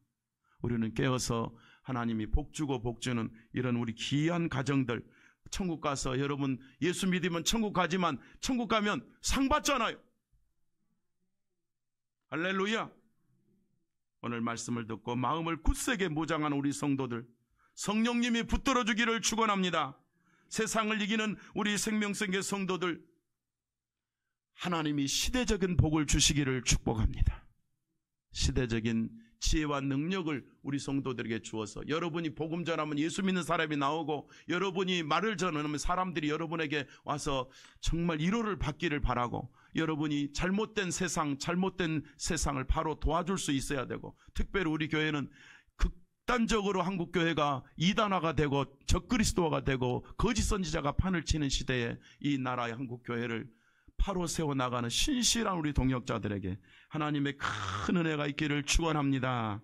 우리는 깨어서 하나님이 복주고 복주는 이런 우리 귀한 가정들, 천국 가서 여러분 예수 믿으면 천국 가지만 천국 가면 상 받잖아요. 할렐루야. 오늘 말씀을 듣고 마음을 굳세게 모장한 우리 성도들, 성령님이 붙들어 주기를 축원합니다. 세상을 이기는 우리 생명선교 성도들, 하나님이 시대적인 복을 주시기를 축복합니다. 시대적인 지혜와 능력을 우리 성도들에게 주어서 여러분이 복음 전하면 예수 믿는 사람이 나오고, 여러분이 말을 전하면 사람들이 여러분에게 와서 정말 위로를 받기를 바라고, 여러분이 잘못된 세상을 바로 도와줄 수 있어야 되고, 특별히 우리 교회는 극단적으로 한국교회가 이단화가 되고 적그리스도화가 되고 거짓 선지자가 판을 치는 시대에 이 나라의 한국교회를 바로 세워나가는 신실한 우리 동역자들에게 하나님의 큰 은혜가 있기를 축원합니다.